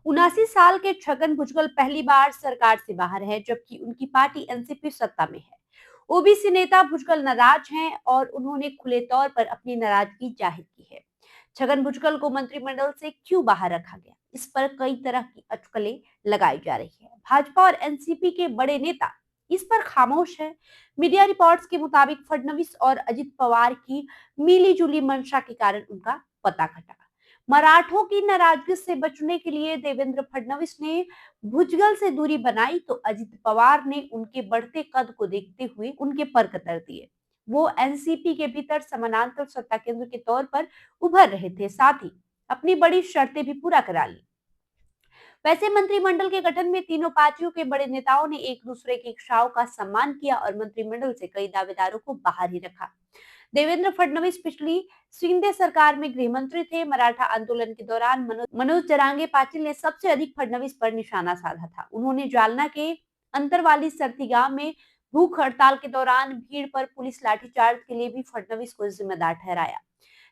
79 साल के छगन भुजबल पहली बार सरकार से बाहर है, जबकि उनकी पार्टी एनसीपी सत्ता में है। ओबीसी नेता भुजबल नाराज हैं और उन्होंने खुले तौर पर अपनी नाराजगी जाहिर की है। छगन भुजबल को मंत्रिमंडल से क्यों बाहर रखा गया, इस पर कई तरह की अटकलें लगाई जा रही है। भाजपा और एनसीपी के बड़े नेता इस पर खामोश है। मीडिया रिपोर्ट्स के मुताबिक फडणवीस और अजित पवार की मिली जुली मंशा के कारण उनका पता कटा। मराठों की नाराजगी से बचने के लिए देवेंद्र फडणवीस ने भुजबल से दूरी बनाई, तो अजित पवार ने उनके बढ़ते कद को देखते हुए उनके पर कतर दिए। वो एनसीपी के भीतर समानांतर सत्ता केंद्र के तौर पर उभर रहे थे, साथ ही अपनी बड़ी शर्तें भी पूरा करा ली। वैसे मंत्रिमंडल के गठन में तीनों पार्टियों के बड़े नेताओं ने एक दूसरे की इच्छाओं का सम्मान किया और मंत्रिमंडल से कई दावेदारों को बाहर ही रखा। देवेंद्र फडणवीस पिछली शिंदे सरकार में गृह मंत्री थे। मराठा आंदोलन के दौरान मनोज जरांगे पाटिल ने सबसे अधिक फडणवीस पर निशाना साधा था। उन्होंने जालना के अंतरवाली सरथी गांव में भूख हड़ताल के दौरान भीड़ पर पुलिस लाठीचार्ज के लिए भी फडणवीस को जिम्मेदार ठहराया।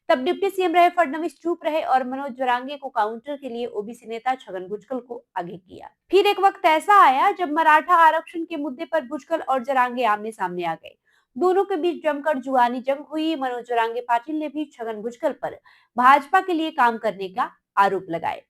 तब डिप्टी सीएम रहे फडणवीस चुप रहे और मनोज जरांगे को काउंटर के लिए ओबीसी नेता छगन भुजबल को आगे किया। फिर एक वक्त ऐसा आया जब मराठा आरक्षण के मुद्दे पर भुजबल और जरांगे आमने सामने आ गए। दोनों के बीच जमकर जुआनी जंग हुई। मनोज जरांगे पाटिल ने भी छगन भुजबल पर भाजपा के लिए काम करने का आरोप लगाए।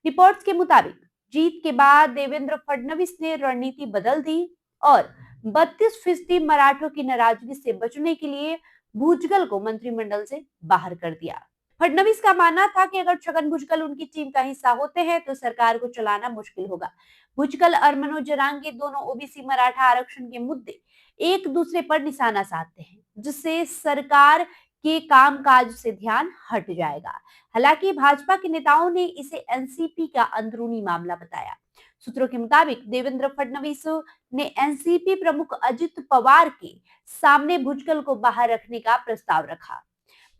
रिपोर्ट्स के मुताबिक जीत के बाद देवेंद्र फडणवीस ने रणनीति बदल दी और 32% मराठों की नाराजगी से बचने के लिए भुजबल को मंत्रिमंडल से बाहर कर दिया। फडणवीस का मानना था कि अगर छगन भुजबल उनकी टीम का हिस्सा होते हैं तो सरकार को चलाना मुश्किल होगा। भुजबल और मनोज जरांगे दोनों ओबीसी मराठा आरक्षण के मुद्दे एक दूसरे पर निशाना साधते हैं, जिससे सरकार के कामकाज से ध्यान हट जाएगा। हालांकि भाजपा के नेताओं ने इसे एनसीपी का अंदरूनी मामला बताया। सूत्रों के मुताबिक देवेंद्र फडणवीस ने एनसीपी प्रमुख अजित पवार के सामने भुजबल को बाहर रखने का प्रस्ताव रखा।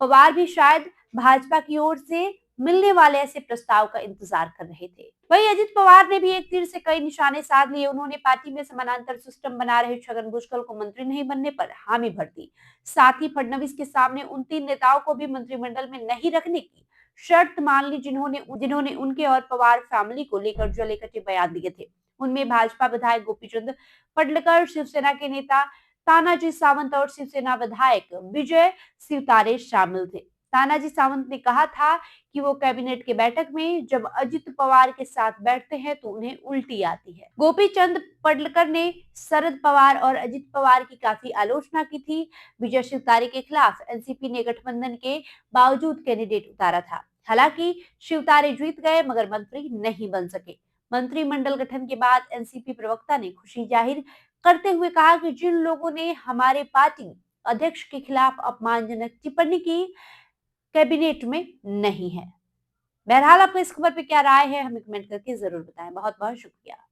पवार भी शायद भाजपा की ओर से मिलने वाले ऐसे प्रस्ताव का इंतजार कर रहे थे। वहीं अजित पवार ने भी एक तीर से कई निशाने साध लिए। उन्होंने पार्टी में समानांतर सिस्टम बना रहे छगन भुजबल को मंत्री नहीं बनने पर हामी भर दी। साथ ही फडणवीस के सामने उन 3 नेताओं को भी मंत्रिमंडल में नहीं रखने की शर्त मान ली जिन्होंने उनके और पवार फैमिली को लेकर जले कटे बयान दिए थे। उनमें भाजपा विधायक गोपीचंद पडलेकर, शिवसेना के नेता तानाजी सावंत और शिवसेना विधायक विजय शिवतारे शामिल थे। तानाजी सावंत ने कहा था कि वो कैबिनेट के बैठक में जब अजित पवार के साथ बैठते हैं तो उन्हें उल्टी आती है। गोपीचंद पडलेकर ने शरद पवार और अजित पवार की काफी आलोचना की थी। विजय शिवतारे के खिलाफ एनसीपी ने गठबंधन के बावजूद कैंडिडेट उतारा था। हालांकि शिवतारे जीत गए मगर मंत्री नहीं बन सके। मंत्रिमंडल गठन के बाद एनसीपी प्रवक्ता ने खुशी जाहिर करते हुए कहा कि जिन लोगों ने हमारे पार्टी अध्यक्ष के खिलाफ अपमानजनक टिप्पणी की, कैबिनेट में नहीं है। बहरहाल आपका इस खबर पे क्या राय है, हमें कमेंट करके जरूर बताएं। बहुत बहुत शुक्रिया।